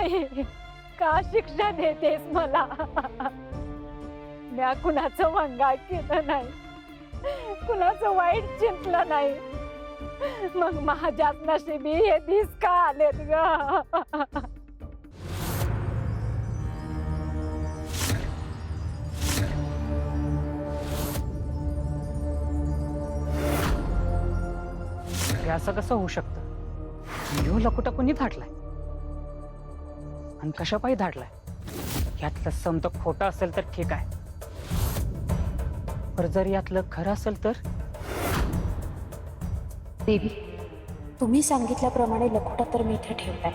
आई, का शिक्षा देतेस मला? म्या कुणाचं मंगाळ केलं नाही, कुणाचं वाईट चिंतलं नाही, मग माझ्याच नशिबी हे दिस का आलेत ग? हे असं कसं होऊ शकतं? ह्यो लकुटा कोणी धाडलाय आणि कशा पायी धाडलाय? यातलं समज खोटं असेल तर ठीक आहे, पर जर यातलं खरं असेल तर? देवी, तुम्ही सांगितल्याप्रमाणे लखोटा तर मी इथे ठेवलाय.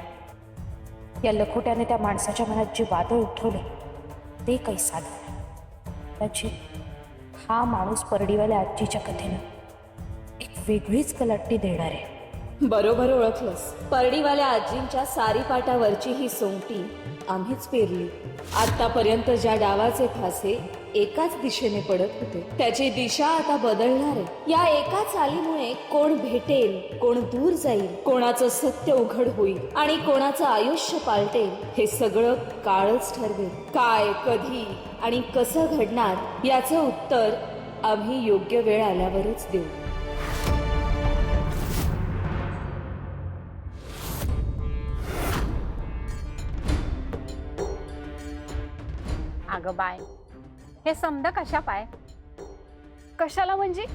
या लखोट्याने त्या माणसाच्या मनात जे वादळ उठवले ते काही साधं कदाचित हा माणूस परडीवाल्या आजीच्या कथेनं एक वेगळीच कलाटणी देणार आहे. बरोबर ओळखलंस. परडीवाल्या आजींच्या सारीपाटावरची ही सोंगटी आम्हीच पेरली. आतापर्यंत ज्या डावाचे फासे एकाच दिशेने पडत होते त्याची दिशा आता बदलणार आहे. या एका चालीमुळे कोण भेटेल, कोण दूर जाईल, कोणाचं सत्य उघड होईल आणि कोणाचं आयुष्य पालटेल हे सगळं काळच ठरवेल. काय, कधी आणि कसं घडणार याचं उत्तर आम्ही योग्य वेळ आल्यावरच देऊ. अगं बाय, हे समजा कशा पाय? कशाला म्हणजे?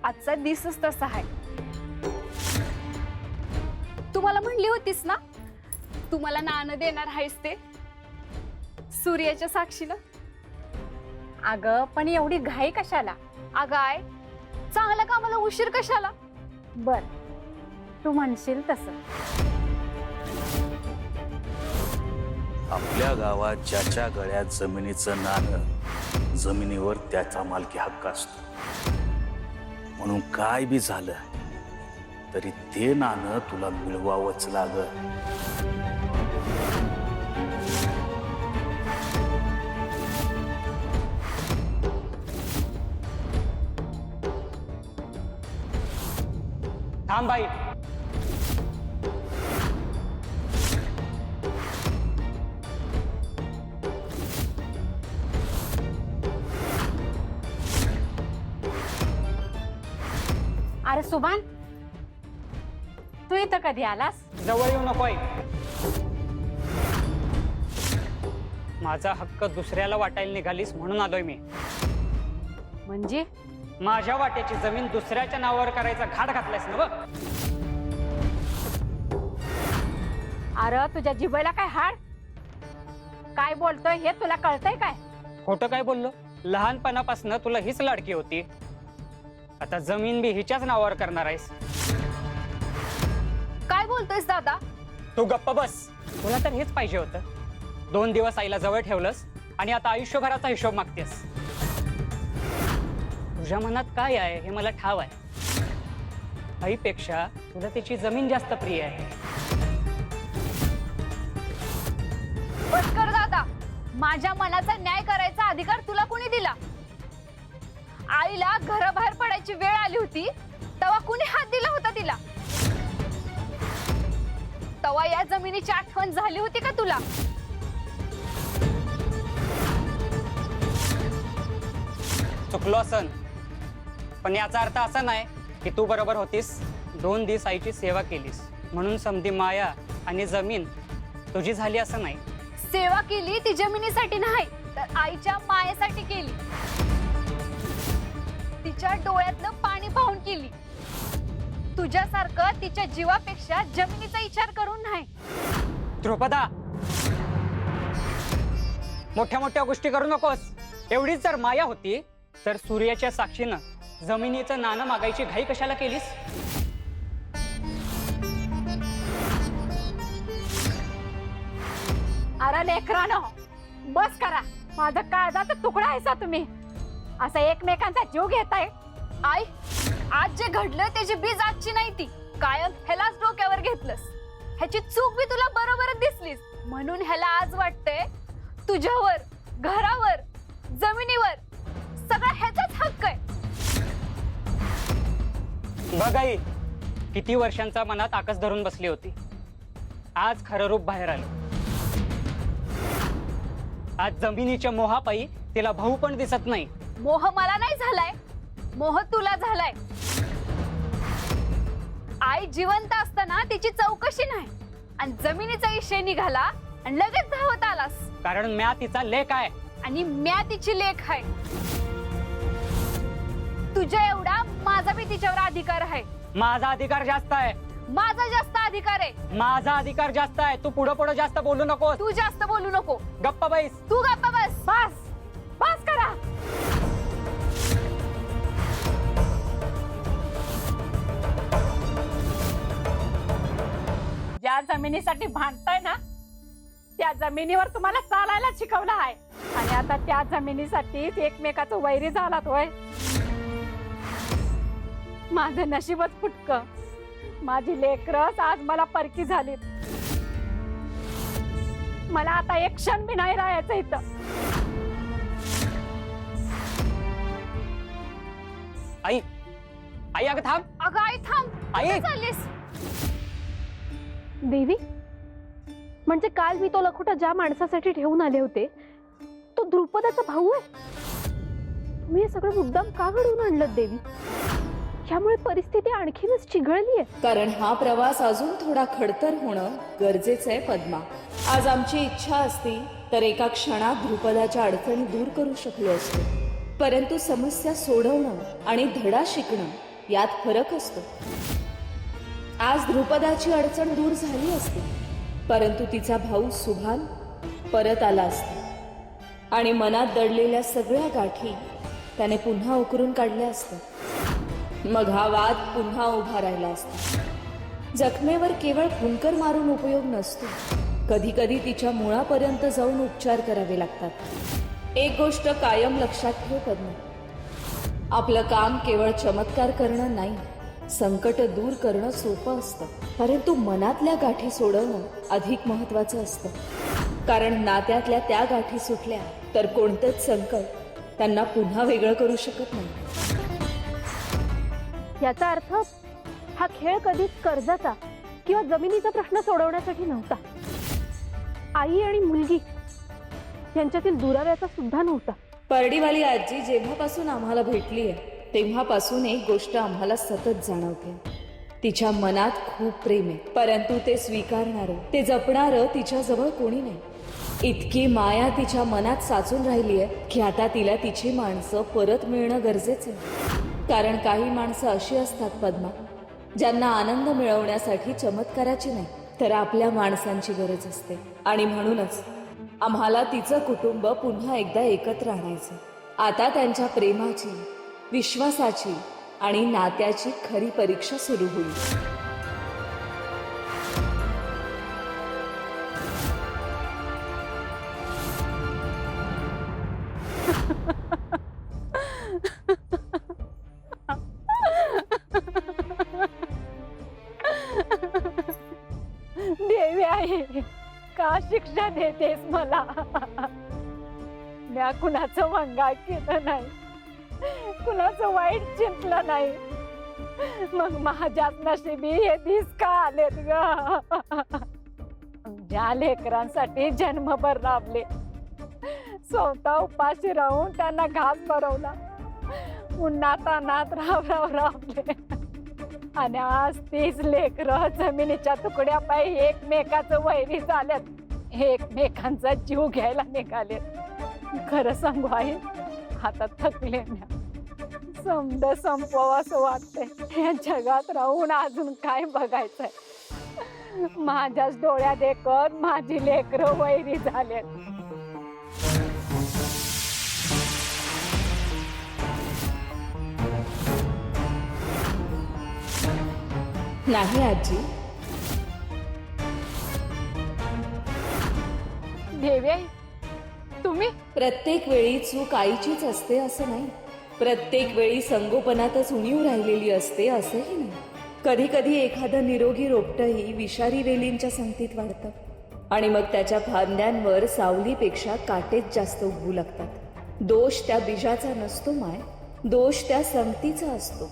आजचा दिसच तसा आहे. तुम्हाला म्हणली होतीस ना, तुम्हाला नाणं देणार आहेस ते सूर्याच्या साक्षीनं. अगं पण एवढी घाई कशाला? अगं आय, चांगल्या कामाला उशीर कशाला? बर, तू म्हणशील तसं. आपल्या गावात ज्याच्या गळ्यात जमिनीचं नाणं, जमिनीवर त्याचा मालकी हक्क असतो. म्हणून काय बी झालं तरी ते नाणं तुला मिळवावंच लागल. थांब बाई. अरे सुभान, तू इथं कधी आलास? जवळ येऊ नकोय. माझा हक्क दुसऱ्याला वाटायला निघालीस म्हणून आलोय मी. म्हणजे माझ्या वाट्याची जमीन दुसऱ्याच्या नावावर करायचा घाट घातलायस ना? अरे तुझ्या जिभेला काय हाड? काय बोलतोय हे तुला कळतंय काय? खोटं काय बोललो? लहानपणापासून तुला हीच लाडकी होती, आता जमीन बी हिच्याच नावावर करणार आहेस? काय बोलतोयस दादा? तू गप्प बस. तुला तर हेच पाहिजे होतं. 2 दिवस आईला जवळ ठेवलंस आणि आता आयुष्यभराचा हिशोब मागतेस. तुझ्या मनात काय आहे हे मला ठाव आहे. आईपेक्षा तुला त्याची जमीन जास्त प्रिय आहे. बस कर दादा. माझ्या मनाचा न्याय करायचा अधिकार तुला कोणी दिला? आईला घराबाहेर पडायची वेळ आली होती तेव्हा कुणी हात दिला होता तिला? तेव्हा या जमिनीची आठवण झाली होती का तुला? चुकलो असन, पण याचा अर्थ असा नाही की तू बरोबर होतीस. 2 दिवस आईची सेवा केलीस म्हणून समधी माया आणि जमीन तुझी झाली असं नाही. सेवा केली ती जमिनीसाठी नाही तर आईच्या मायेसाठी केली. तिच्या डोळ्यातलं पाणी पाहून केली. तुझ्यासारखं तिच्या जीवापेक्षा जमिनीचा विचार करून नाही. द्रुपदा, मोठ्या मोठ्या गोष्टी करू नकोस. एवढीच जर माया होती तर सूर्याच्या साक्षीनं जमिनीचं नाणं मागायची घाई कशाला केलीस? अरे लेकरानो, बस करा. माझा काळजाचा तुकडा आहेसा तुम्ही. असं एकमेकांचा जीव घेताय. आई, आज जे घडलं त्याची बीज आजची नाही, ती कायम ह्यालाच डोक्यावर घेतलंस. ह्याची चूक बी तुला बरोबरच दिसलीस म्हणून ह्याला आज वाटतंय तुझ्यावर, घरावर, जमिनीवर सगळा ह्याचाच हक्क आहे. बघ आई, किती वर्षांचा मनात आकस धरून बसली होती. आज खरं रूप बाहेर आलं. आज जमिनीच्या मोहापायी तिला भाऊ पण दिसत नाही. मोह मला नाही झालाय, मोह तुला झालाय. आई जिवंत असताना तिची चौकशी नाही आणि जमिनीचा विषय निघाला आणि लगेच धावत आलास. कारण म्या तिचा लेक आहे. आणि म्या तिची लेख आहे. तुझ्या एवढा माझा बी तिच्यावर अधिकार आहे. माझा अधिकार जास्त आहे. माझा जास्त अधिकार आहे. माझा अधिकार जास्त आहे. तू पुढं पुढं जास्त बोलू नको. तू जास्त बोलू नको. गप्पा बैस. तू गप्पा बस. बस बस करा. ज्या जमिनीसाठी भांडताय ना त्या जमिनीवर तुम्हाला चालायला शिकवलं आहे आणि आता त्या जमिनीसाठी एकमेकाचं वैरी झालात होय. माझं नशीबच फुटकं. माझी लेकरच आज मला परकी झालीत. मला आता एक क्षण बी नाही राहायचं इथं. आई आई अगं थांब. अगं आई थांब. आई. कुठं चाललीस? देवी, म्हणजे काल मी तो लखोटा ज्या माणसासाठी ठेवून आले होते तो द्रुपदाचा भाऊ आहे. तुम्ही हे सगळं मुद्दाम का घडवून आणलं देवी? यामुळे परिस्थिती आणखीनच चिघळली आहे. कारण हा प्रवास अजून थोडा खडतर होणं गरजेचं आहे पद्मा. आज आमची इच्छा असती तर एका क्षणात द्रुपदाच्या अडचणी दूर करू शकलो असतो. परंतु समस्या सोडवणं आणि धडा शिकणं यात फरक असतो. आज द्रुपदाची अडचण दूर झाली असती परंतु तिचा भाऊ सुभान परत आला असता आणि मनात दडलेल्या सगळ्या गाठी त्याने पुन्हा उकरून काढल्या असत्या. मग हा वाद पुन्हा उभा राहिला असता. जखमेवर केवळ फुंकर मारून उपयोग नसतो. कधी कधी तिच्या मुळापर्यंत जाऊन उपचार करावे लागतात. एक गोष्ट कायम लक्षात ठेव पद्मा, आपलं काम केवळ चमत्कार करणं नाही, संकट दूर करणं सोपं असतं. परंतु मनातल्या गाठी सोडवणं अधिक महत्वाचं असतं. कारण नात्यातल्या त्या गाठी सुटल्या तर कोणतंच संकट त्यांना पुन्हा वेगळं करू शकत नाही. याचा अर्थ हा खेळ कधीच कर्जाचा किंवा जमिनीचा प्रश्न सोडवण्यासाठी नव्हता. आई आणि मुलगी यांच्यातील दुराव्याचा सुद्धा नव्हता. परडीवाली आजी जेव्हापासून आम्हाला भेटली आहे तेव्हापासून एक गोष्ट आम्हाला सतत जाणवते. तिच्या मनात खूप प्रेम आहे, परंतु ते स्वीकारणारं, ते जपणारं तिच्याजवळ कोणी नाही. इतकी माया तिच्या मनात साचून राहिली आहे की आता तिला तिची माणसं परत मिळणं गरजेचं आहे. कारण काही माणसं अशी असतात पद्मा, ज्यांना आनंद मिळवण्यासाठी चमत्काराची नाही तर आपल्या माणसांची गरज असते. आणि म्हणूनच आम्हाला तिचं कुटुंब पुन्हा एकदा एकत्र आणायचं. आता त्यांच्या प्रेमाची, विश्वासाची आणि नात्याची खरी परीक्षा सुरू होईल. देवी आहे, का शिक्षा देतेस मला? म्या कुणाचं मंगाळ केलं नाही, कुणाचं वाईट चिंतलं नाही, मग माझ्याच नशिबी हे दिस का आलेत ग? ज्या लेकरांसाठी जन्मभर राबले, स्वतः उपाशी राहून त्यांना घास भरवला, उन्हात अनात राबले आणि आज तीच लेकरं जमिनीच्या तुकड्या पायी एकमेकाचं वैरी झाल्यात, एकमेकांचा जीव घ्यायला निघालेत. खरं सांगू आहे, आता थकले म्या. समद संपव असं वाटतंय. या जगात राहून अजून काय बघायचंय? माझ्याच डोळ्यात देखत माझी लेकरं वैरी झालेत. नाही आजी, देवी, तुम्ही प्रत्येक वेळी चूक आईचीच असते असं नाही. प्रत्येक वेळी संगोपनातच उणीव राहिलेली असते असंही नाही. कधी कधी एखादं निरोगी रोपटंही विषारी वेलींच्या संगतीत वाढतं आणि मग त्याच्या फांद्यांवर सावलीपेक्षा काटेच जास्त उगवू लागतात. दोष त्या बीजाचा नसतो माय, दोष त्या संगतीचा असतो.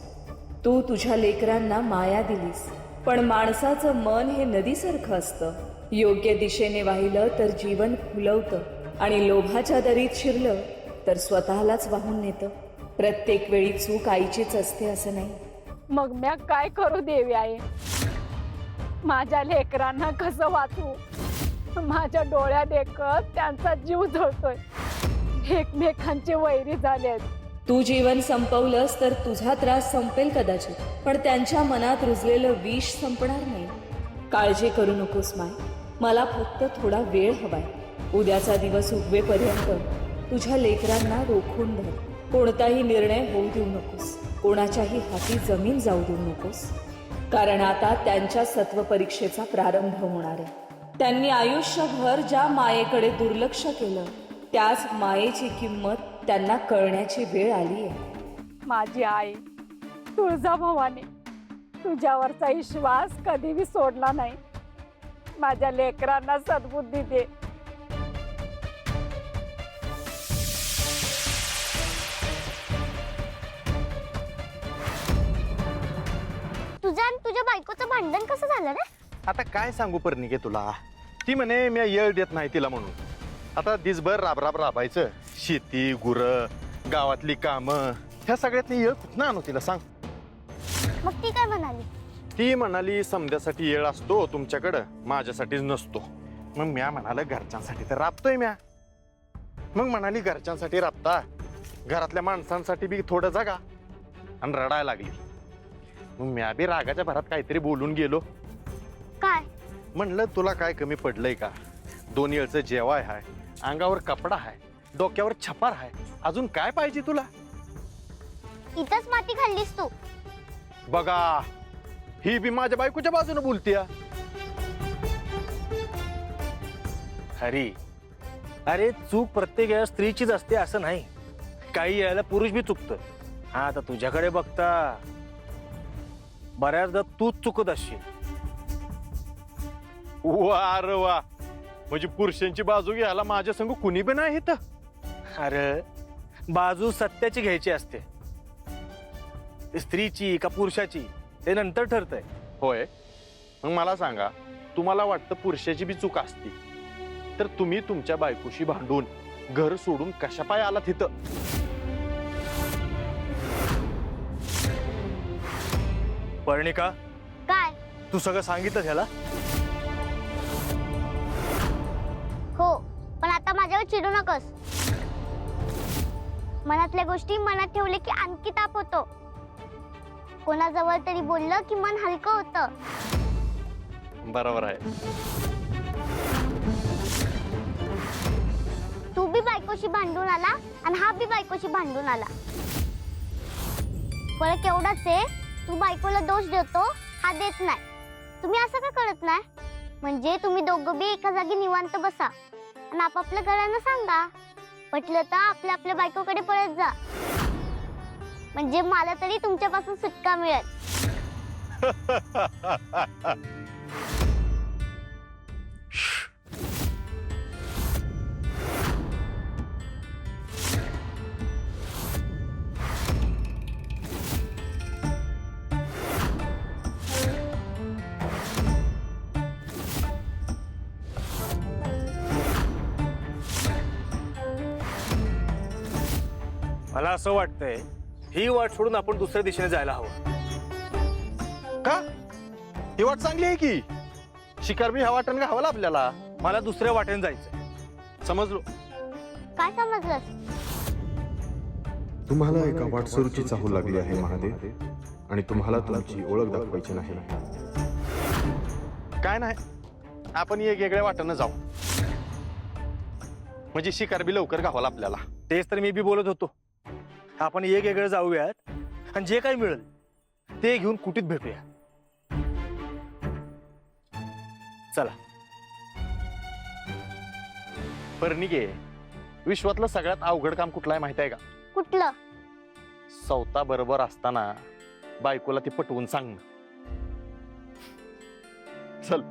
तू तुझ्या लेकरांना माया दिलीस, पण माणसाचं मन हे नदीसारखं असतं. योग्य दिशेने वाहिलं तर जीवन फुलवतं आणि लोभाच्या दरीत शिरलं तर स्वतःलाच वाहून नेतं. प्रत्येक वेळी चूक आईचीच असते असं नाही. मग म्या काय करू देवी आहे? माझ्या लेकरांना कसं वाचू? माझ्या डोळ्यात देखत त्यांचा जीव जळतोय. एकमेकांचे वैरी झालेत. तू जीवन संपवलंस तर तुझा त्रास संपेल कदाचित, पण त्यांच्या मनात रुजलेलं विष संपणार नाही. काळजी करू नकोस माय, मला फक्त थोडा वेळ हवाय. उद्याचा दिवस उगवेपर्यंत तुझ्या लेकरांना रोखून धर. कोणताही निर्णय होऊ देऊ नकोस, कोणाच्याही हाती जमीन जाऊ देऊ नकोस, कारण आता त्यांच्या सत्व परीक्षेचा प्रारंभ होणार आहे. त्यांनी आयुष्यभर ज्या मायेकडे दुर्लक्ष केलं त्याच मायेची किंमत त्यांना कळण्याची वेळ आली आहे. माझी आई तुळजाभवानी, तुझ्यावरचा विश्वास कधीही सोडला नाही. माझ्या लेकरांना सद्बुद्धी दे. तुझं आणि तुझ्या बायकोचं भांडण कसं झालं रे? आता काय सांगू परनिके तुला. ती म्हणे मी येळ देत नाही तिला म्हणून. आता दिसभर राबायचं. शेती, गुरं, गावातली कामं, ह्या सगळ्यातली येळ कुठनं आणू तिला सांग. मग ती काय म्हणाली? ती म्हणाली समध्यासाठी येळ असतो तुमच्याकडं, माझ्यासाठीच नसतो. मग म्या म्हणाल घरच्यांसाठी तर राबतोय म्या. मग म्हणाली घरच्यांसाठी राबता, घरातल्या माणसांसाठी बी थोडं जगा. आणि रडायला लागली. मग म्या बी रागाच्या भरात काहीतरी बोलून गेलो. काय? म्हणलं तुला काय कमी पडलंय का? 2 येळचं जेवाय हाय, अंगावर कपडा हाय, डोक्यावर छपार हाय, अजून काय पाहिजे तुला? इथंच माती खाल्लीस तू. बघा, ही बी माझ्या बायकोच्या बाजूने बोलतीया. अरे अरे चूक प्रत्येक वेळा स्त्रीचीच असते असं नाही. काही वेळेला पुरुष बी चुकतं. हा, आता तुझ्याकडे बघता बऱ्याचदा तूच चुकत असशील. वा रे वा, म्हणजे पुरुषांची बाजू घ्यायला माझ्या संग कुणी बी नाही इथं. अरे बाजू सत्याची घ्यायची असते. स्त्रीची का पुरुषाची ते नंतर ठरतंय. होय, मग मला सांगा, तुम्हाला वाटतं पुरुषाची बी चूक असती तर तुम्ही तुमच्या बायकोशी भांडून घर सोडून कशा पाय आला तिथं? पर्णिका, काय? तू सगळं सांगितलं ह्याला? हो, पण आता माझ्यावर चिडू नकोस. मनातल्या गोष्टी मनात ठेवले की आणखी ताप होतो. कोणाजवळ तरी बोललं की मन हलकं होतं. बरोबर आहे. तू बी बायकोशी भांडून आला आणि हा बी बायकोशी भांडून आला. फरक एवढाच आहे, तू बायकोला दोष देतो, हा देत नाही. तुम्ही असं का करत नाही? म्हणजे तुम्ही दोघं बी एका जागी निवांत बसा आणि आपापल्या घरांना सांगा. पटलं तर आपल्या आपल्या बायकोकडे पळत जा, म्हणजे मला तरी तुमच्यापासून सुटका मिळेल. मला असं वाटतंय ही वाट सोडून आपण दुसऱ्या दिशेने जायला हवं. का? ही वाट चांगली आहे की. शिकार बी ह्या वाटेने घावाला आपल्याला. मला दुसऱ्या वाटेने जायचंय. समजलो. काय समजलंस? तुम्हाला एका वाटसरूची चाहूल लागली आहे महादेव, आणि तुम्हाला तुमची ओळख दाखवायची नाही. काय नाही, आपण एक वेगळ्या वाटेनं जाऊ, म्हणजे शिकार बी लवकर घावाला आपल्याला. तेच तर मी बी बोलत होतो. आपण एक वेगळं जाऊयात आणि जे काही मिळेल ते घेऊन कुटीत भेटूया. चला. पर्णिके, विश्वातलं सगळ्यात अवघड काम कुठलं आहे माहिती आहे का? कुठलं? सौता बरोबर असताना बायकोला ती पटवून सांगणं. चल.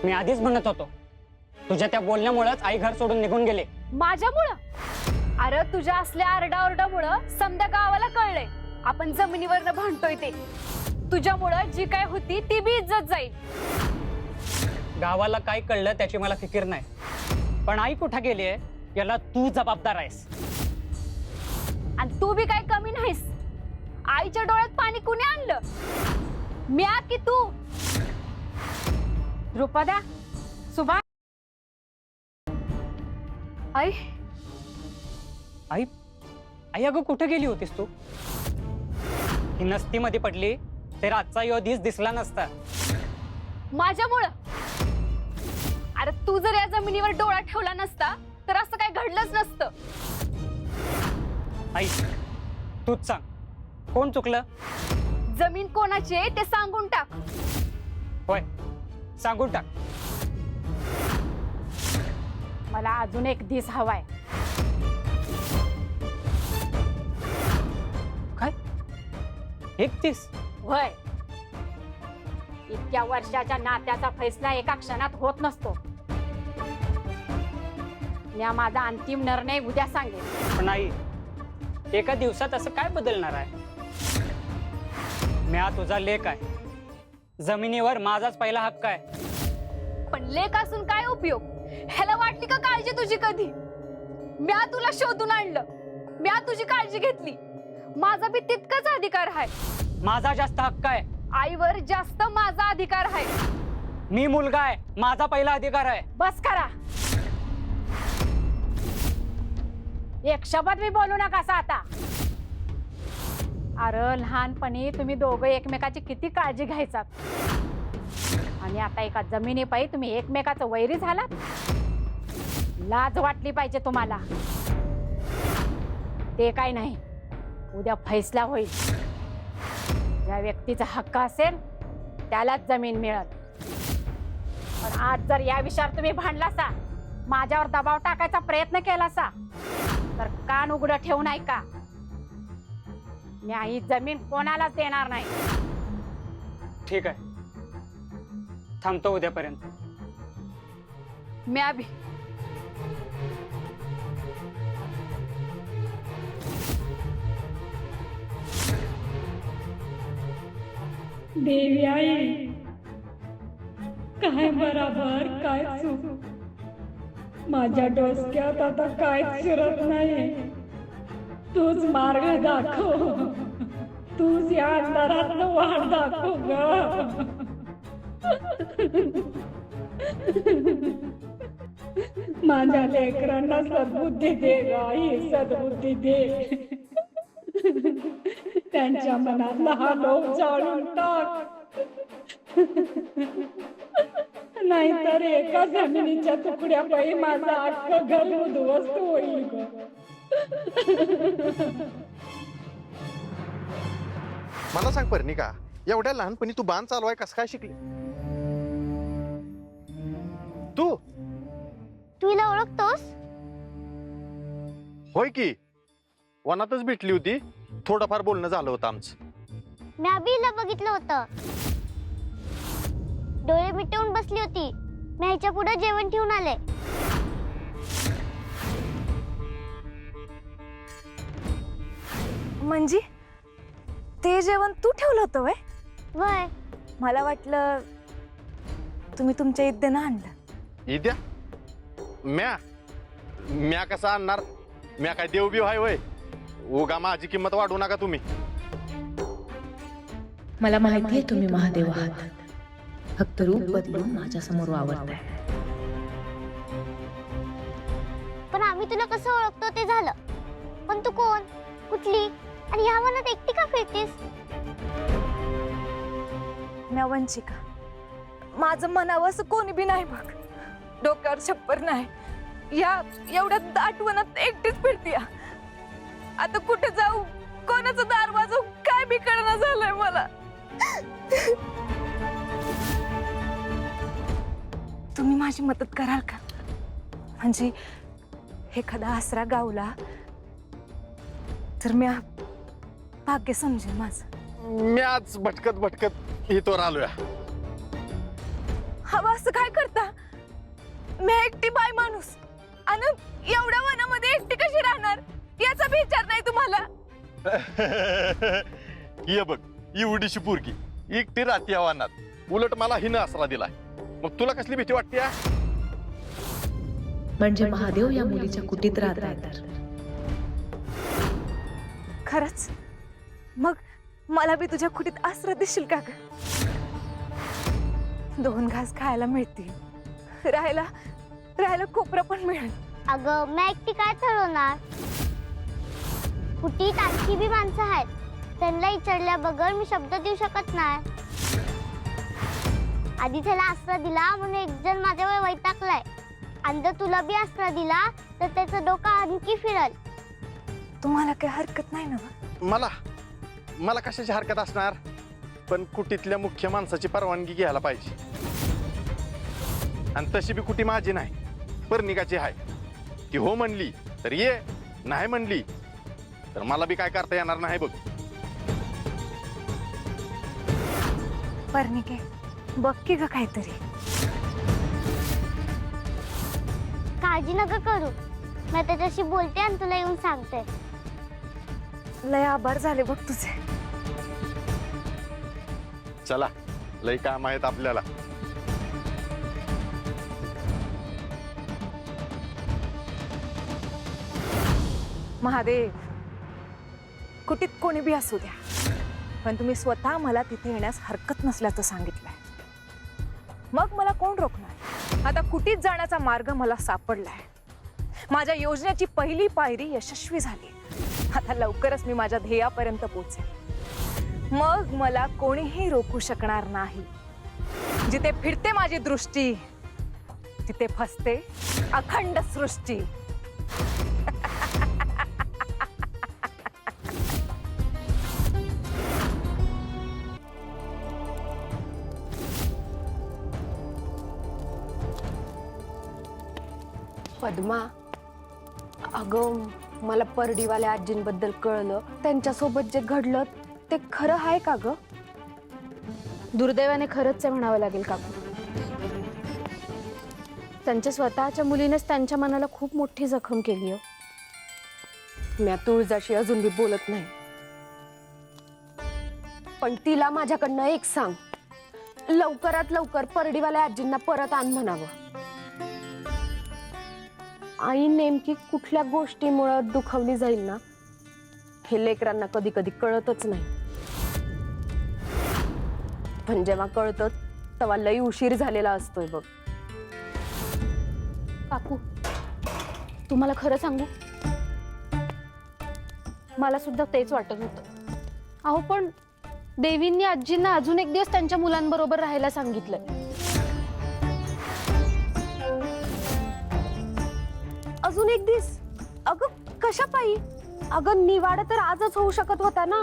मी आधीच म्हणत होतो, तुझ्या त्या बोलण्यामुळेच आई घर सोडून निघून गेले. माझ्यामुळं? अरे तुझ्या असल्या आरडाओरडामुळं समद्या गावाला कळलंय आपण जमिनीवरनं भांडतोय ते. तुझ्यामुळं जी काय होती ती बी इज्जत जाईल. गावाला काय कळलं त्याची मला फिकीर नाही, पण आई कुठं गेली आहे याला तू जबाबदार आहेस. आणि तू बी काय कमी नाहीस. आईच्या डोळ्यात पाणी कुणी आणलं, म्या की तू? द्रुपदा, सुभा, आई आई आई अगं कुठे गेली होतीस तू? ही नसती मध्ये पडली तर आजचा योधीच दिसला नसता. माझ्यामुळं? अरे तू जर या जमिनीवर डोळा ठेवला नसता तर असं काय घडलंच नसतं. आई तूच सांग, कोण चुकलं? जमीन कोणाची आहे ते सांगून टाक. होय, सांगून टाक. मला अजून एक दिस हवाय. काय 31? होय, इतक्या वर्षाच्या नात्याचा फैसला एका क्षणात होत नसतो. या माझा अंतिम निर्णय उद्या सांगेल. पण आई एका दिवसात असं काय बदलणार आहे? म्या तुझा लेक आहे, जमिनीवर माझाच पहिला हक्क आहे. पण लेक असून काय उपयोग? ह्याला वाटली का काळजी तुझी कधी? म्या तुला शोधून आणलं, म्या तुझी काळजी घेतली. माझा बी तितकाच अधिकार आहे. माझा जास्त हक्क आहे. आईवर जास्त माझा अधिकार आहे. मी मुलगा आहे, माझा पहिला अधिकार आहे. बस करा. एक शब्द मी बोलू नका आता. अरे लहानपणी तुम्ही दोघं एकमेकाची किती काळजी घ्यायचात, आणि आता एका जमिनीपायी तुम्ही एकमेकाचं वैरी झालात. लाज वाटली पाहिजे तुम्हाला. ते काय नाही, उद्या फैसला होईल. ज्या व्यक्तीचा हक्क असेल त्यालाच जमीन मिळत. पण आज जर या विषयावर तुम्ही भांडलासा, माझ्यावर दबाव टाकायचा प्रयत्न केलासा, तर कान उघडं ठेवून ऐका. मी ही जमीन कोणालाच देणार नाही. ठीक आहे, थांबतो उद्यापर्यंत. म्या बी. देवी आई, काय बराबर काय चूक, माझ्या डोसक्यात आता काय शिरत नाही. तूच मार्ग दाखव, तूच या अंधारात वाट दाखव ग. माझ्या लेकरांना सद्बुद्धी दे ग आई, सद्बुद्धी दे. त्यांच्या मनातला हा लोभ जाळून टाक, नाहीतर एका जमिनीच्या तुकड्यापायी माझा अख्खं घर उद्ध्वस्त होईल ग. मला सांग पर्णिका, एवढ्या लहानपणी तू बाण चालवाय कसं काय शिकली? तू तू हिला ओळखतोस? होय की, वनातच भेटली होती, थोडंफार बोलणं झालं होतं आमचं. मी अभिला बघितलं होतं, डोळे मिटवून बसली होती. मी ह्याच्या पुढे जेवण ठेवून आले. म्हणजे ते जेवण तू ठेवलं होतं वय? वय, मला वाटलं तुम्ही तुमच्या इद्देनं आणलं. इद्या म्या कसा आणणार? म्या काय देवबीव हाय वय? उगा माझी किंमत वाढवू नका तुम्ही. मला माहिती आहे तुम्ही महादेव आहात, फक्त रूप बदलून माझ्या समोर वावरताय. पण आम्ही तुला कसं ओळखतो ते झालं. पण तू कोण, कुठली, आणि ह्या वनात एकटी का फिरतीस? म्या वंचिका, माझं म्हणावं असं कोणी बी नाही बघ. डोक्यावर छप्पर नाही, या एवढ्या दाटवनात एकटीच फिरतीया. आता कुठे जाऊ, कोणाचं दार वाजवू, काय बी कळना झालंय मला. तुम्ही माझी मदत कराल का? म्हणजे एखादा आसरा गावला तर म्या भाग्य समजेल माझं. म्याच भटकत भटकत इथवर आलोया. हवं असं काय करता? मी एकटी बाय माणूस, आणि एवढ्या वनामध्ये एकटी कशी राहणार याचा विचार नाही तुम्हाला? ये बघ एवढीशी पोरगी एकटी राहते आव्हानात, उलट मला हिनं आसरा दिलाय. मग तुला कसली भीती वाटते? म्हणजे महादेव या मुलीच्या कुटीत राहत आहे तर खरंच? मग मला बी तुझ्या कुटीत आसरा देशील का ग? 2 घास खायला मिळतील, राहायला कोपरा पण मिळेल. अगं मी एकटी काय ठरवणार? कुठीत आणखी बी माणसं आहेत, त्यांना विचारल्या बगर मी शब्द देऊ शकत नाही. आधी त्याला आसरा दिला म्हणून एक जण माझ्यावर वैतागलाय, आणि जर तुला बी आसरा दिला तर त्याचं डोकं आणखी फिरल. तुम्हाला काही हरकत नाही ना? मला कशाची हरकत असणार, पण कुटीतल्या मुख्य माणसाची परवानगी घ्यायला पाहिजे. आणि तशी बी कुटी माझी नाही, परनिकाची आहे. ती हो म्हणली तर ये, नाही म्हणली तर मला बी काय करता येणार नाही बघ. परनिके बघ की ग काहीतरी. काळजी नका करू, मी त्याच्याशी बोलते आणि तुला येऊन सांगते. लय आभार झाले बघ तुझे. चला, लय काम आहेत आपल्याला. महादेव, कुठीत कोणी बी असू द्या, पण तुम्ही स्वतः मला तिथे येण्यास हरकत नसल्याचं सांगितलंय. मग मला कोण रोखणार? आता कुठीत जाण्याचा मार्ग मला सापडलाय. माझ्या योजनेची पहिली पायरी यशस्वी झाली. आता लवकरच मी माझ्या ध्येयापर्यंत पोहोचेन. मग मला कोणीही रोखू शकणार नाही. जिथे फिरते माझी दृष्टी तिथे फसते अखंड सृष्टी. पद्मा, अगं मला परडीवाल्या आजींबद्दल कळलं. त्यांच्यासोबत जे घडलं ते खरं आहे का ग? दुर्दैवाने खरंच आहे म्हणावं लागेल काकू. त्यांच्या स्वतःच्या मुलीनेच त्यांच्या मनाला खूप मोठी जखम केली हो. मी तुळजाशी अजून बी बोलत नाही, पण तिला माझ्याकडनं एक सांग, लवकरात लवकर परडीवाल्या आजींना परत आण म्हणावं. आई नेमकी कुठल्या गोष्टीमुळे दुखावली जाईल ना, हे लेकरांना कधी कधी कळतच नाही. पण जेव्हा कळतं तेव्हा लई उशीर झालेला असतोय बघ. काकू, तुम्हाला खरं सांगू, मला सुद्धा तेच वाटत होतं. अहो पण देवींनी आजींना अजून एक दिवस त्यांच्या मुलांबरोबर राहायला सांगितलंय. अजून एक दिवस? अगं कशा पायी? अगं निवाडा तर आजच होऊ शकत होता ना,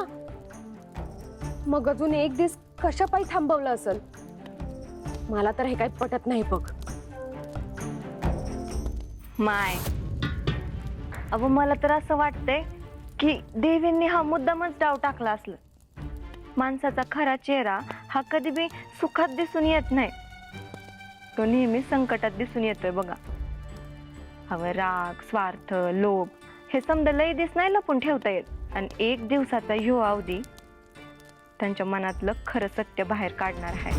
मग अजून एक दिवस कशा पायी थांबवलं असेल? मला तर हे काही पटत नाही बघ. माय, अहो मला तर असं वाटतंय की देवींनी हा मुद्दामच डाव टाकला असलं. माणसाचा खरा चेहरा हा कधी बी सुखात दिसून येत नाही, तो नेहमी संकटात दिसून येतोय बघा. हवं राग, स्वार्थ, लोभ हे समजा लई दिस नाही लपून ठेवता येत. आणि एक दिवसाचा ह्यो अवधी त्यांच्या मनातलं खरं सत्य बाहेर काढणार आहे.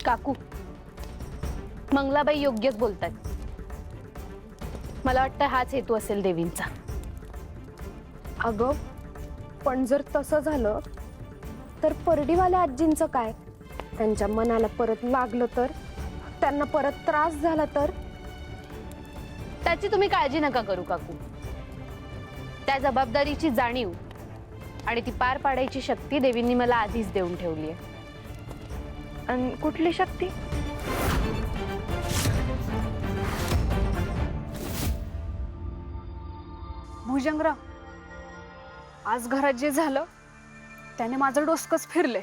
काकू, मंगलाबाई योग्यच बोलतात. मला वाटतं हाच हेतू असेल देवींचा. अगं पण जर तसं झालं तर परडीवाल्या आजींचं काय? त्यांच्या मनाला परत लागलं तर, त्यांना परत त्रास झाला तर? त्याची तुम्ही काळजी नका करू काकू. त्या जबाबदारीची जाणीव आणि ती पार पाडायची शक्ती देवींनी मला आधीच देऊन ठेवली आहे. आणि कुठली शक्ती? भुजंगराव, आज घरात जे झालं त्याने माझं डोसकच फिरले.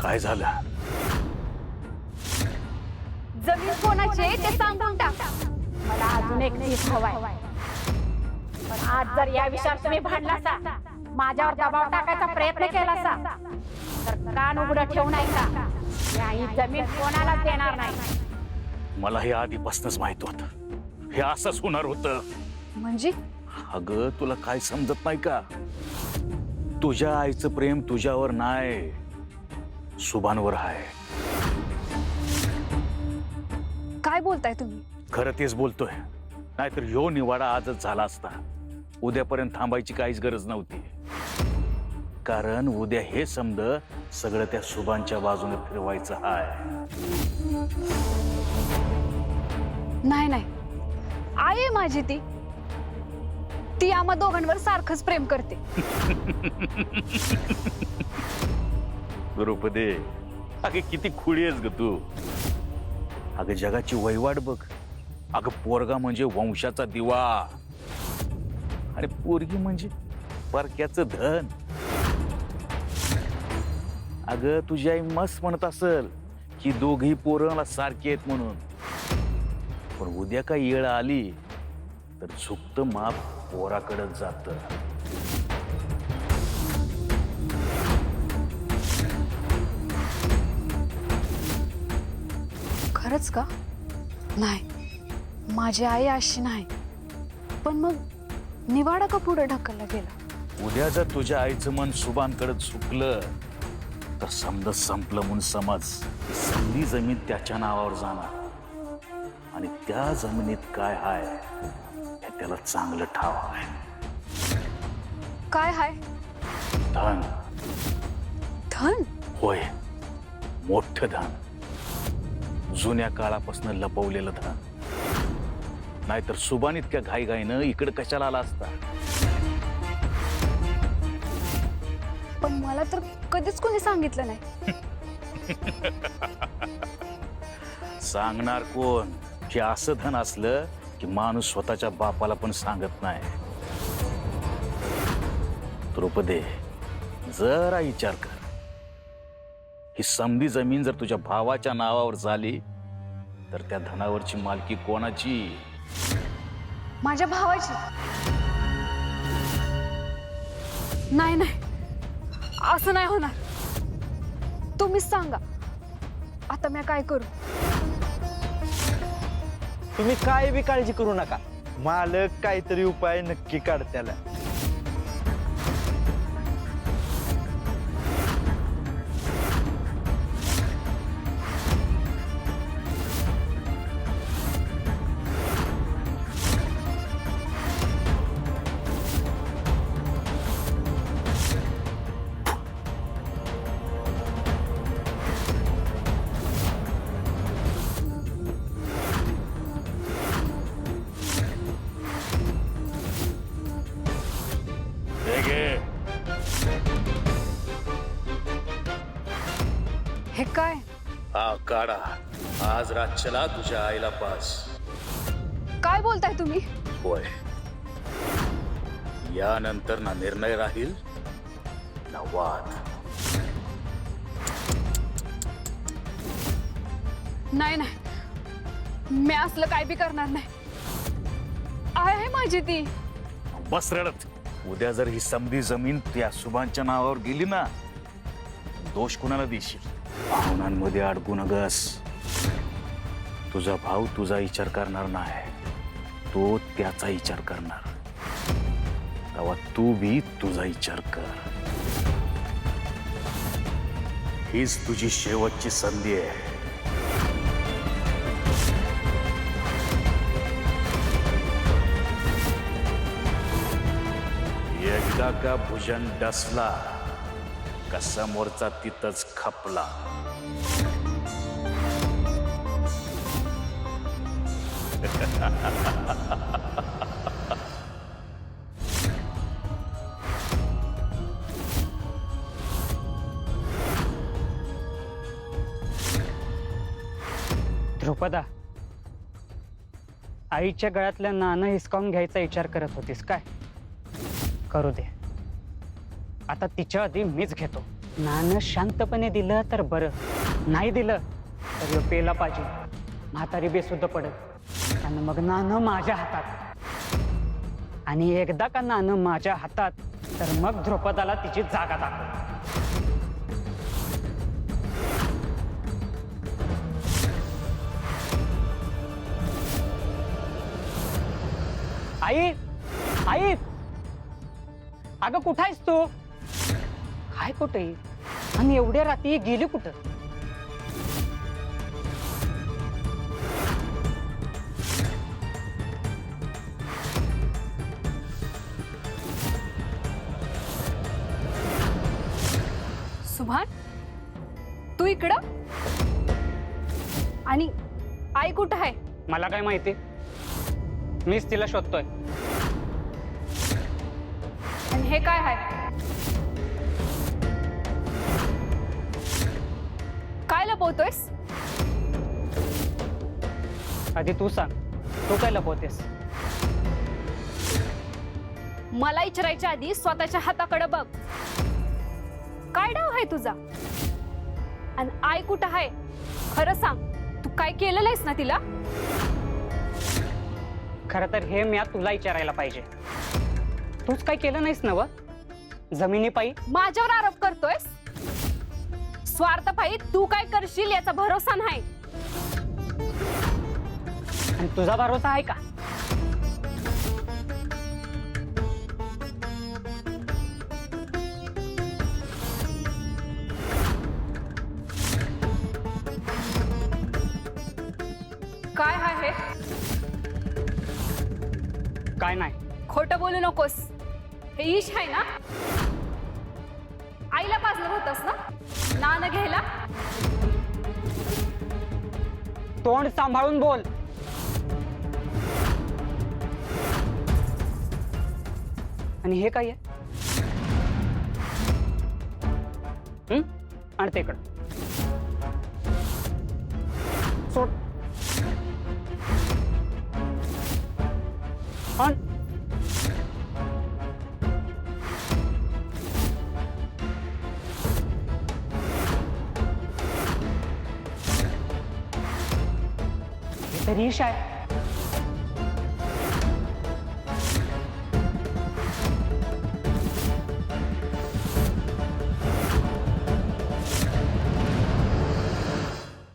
काय झालं? जमीन कोणाची आहे ते सांगून टाक. मला अजून एक दिवस हवाय, पण आज जर या विषयावर तुम्ही भांडलासा, माझ्यावर दबाव टाकायचा प्रयत्न केलासा तर कान उघडं ठेवू नये का? ही जमीन कोणालाच देणार नाही. मला हे आधीपासूनच माहित होतं, हे असंच होणार होतं. म्हणजे अगं तुला काय समजत नाही का? तुझ्या आईचं प्रेम तुझ्यावर नाही, सुभानवर आहे. काय बोलताय तुम्ही? खरं तेच बोलतोय. नाहीतर ह्यो निवाडा आजच झाला असता. उद्यापर्यंत थांबायची काहीच गरज नव्हती. कारण उद्या हे समज सगळं त्या सुभानच्या बाजूने फिरवायचं आहे. नाही नाही, आई आहे माझी ती आम्हा दोघांवर सारखंच प्रेम करते. द्रौपदी, अगे किती खुळी आहेस ग तू. अगं जगाची वहिवाट बघ. अगं पोरगा म्हणजे वंशाचा दिवा आणि पोरगी म्हणजे परक्याचं धन. अगं तुझी आई मस्त म्हणत असल की दोघही पोरला सारखे आहेत म्हणून, पण उद्या काही येळ आली तर झुकतं माप पोराकडे जात. खरंच का? नाही, माझी आई अशी नाही. पण मग निवाडा का पुढे ढकलला गेला? उद्या जर तुझ्या आईचं मन सुभानकडे झुकलं तर समज संपलं म्हणून समज. समधी जमीन त्याच्या नावावर जाणार आणि त्या जमिनीत काय आहे हे त्याला चांगलं ठाव आहे. काय हाय? धन. धन? होय, मोठं धन. जुन्या काळापासून लपवलेलं धन. नाहीतर सुभान इतक्या घाईघाईनं इकडे कशाला आला असता? पण मला तर कधीच कोणी सांगितलं नाही. सांगणार कोण? की असं धन असलं की माणूस स्वतःच्या बापाला पण सांगत नाही. द्रौपदी, जरा विचार कर. ही समधी जमीन जर तुझ्या भावाच्या नावावर झाली तर त्या धनावरची मालकी कोणाची? माझ्या भावाची. नाही नाही, असं नाही होणार. तुम्हीच सांगा आता मी काय करू? तुम्ही काय बी काळजी करू नका, मालक काहीतरी उपाय नक्की काढत्याला. हे काय? हा काढा. आज रातच्याला तुझ्या आईला पास. काय बोलताय तुम्ही? होय, यानंतर ना निर्णय राहील ना वाद. नाही नाही, मी असलं काय बी करणार नाही. आहे माझी ती. बस रडत. उद्या जर ही समधी जमीन त्या सुभानच्या नावावर गेली ना, दोष कुणाला देशील? भावनांमध्ये अडकू नगस. तुझा भाऊ तुझा विचार करणार नाही, तो त्याचा विचार करणार. तेव्हा तू भी तुझा विचार कर. हीच तुझी शेवटची संधी आहे. एकदा का भुजन डसला का समोरचा तिथंच खपला. द्रुपदा, आईच्या गळ्यातलं नाणं हिसकावून घ्यायचा विचार करत होतीस काय? करू दे. आता तिच्या आधी मीच घेतो. नाणं शांतपणे दिलं तर बरं, नाही दिलं तर ह्यो पेला पाहिजे. म्हातारी बेसुद्ध पडत आणि मग नाणं माझ्या हातात. आणि एकदा का नाणं माझ्या हातात तर मग द्रुपदाला तिची जागा दाखव. आई आई अगं कुठं आहेस तू? काय कुठे आणि एवढ्या रात्री गेली कुठं? सुभान, तू इकडं? आणि आई कुठं आहे? मला काय माहिती, मीच तिला शोधतोय. आणि हे काय आहे? काय लपवतोयस? आधी तू सांग, तू काय लपवतेस? मला विचारायच्या आधी स्वतःच्या हाताकडे बघ. काय डाव आहे तुझा? आणि आई कुठं आहे? खरं सांग, तू काय केलेलं आहेस ना तिला? खरं तर हे मी तुला विचारायला पाहिजे. तूच काय केलं नाहीस ना व जमिनीपायी? माझ्यावर आरोप करतोयस? स्वार्थपायी तू काय करशील याचा भरोसा नाही. आणि तुझा भरोसा आहे का? काय आहे? काय नाही. खोटं बोलू नकोस. हे ईश आहे ना? आईला पाजलं होतस ना नाणं घ्यायला? तोंड सांभाळून बोल. आणि हे काय आहे? आणि ते इकडं सोड. आण. हे तर ईश आहे.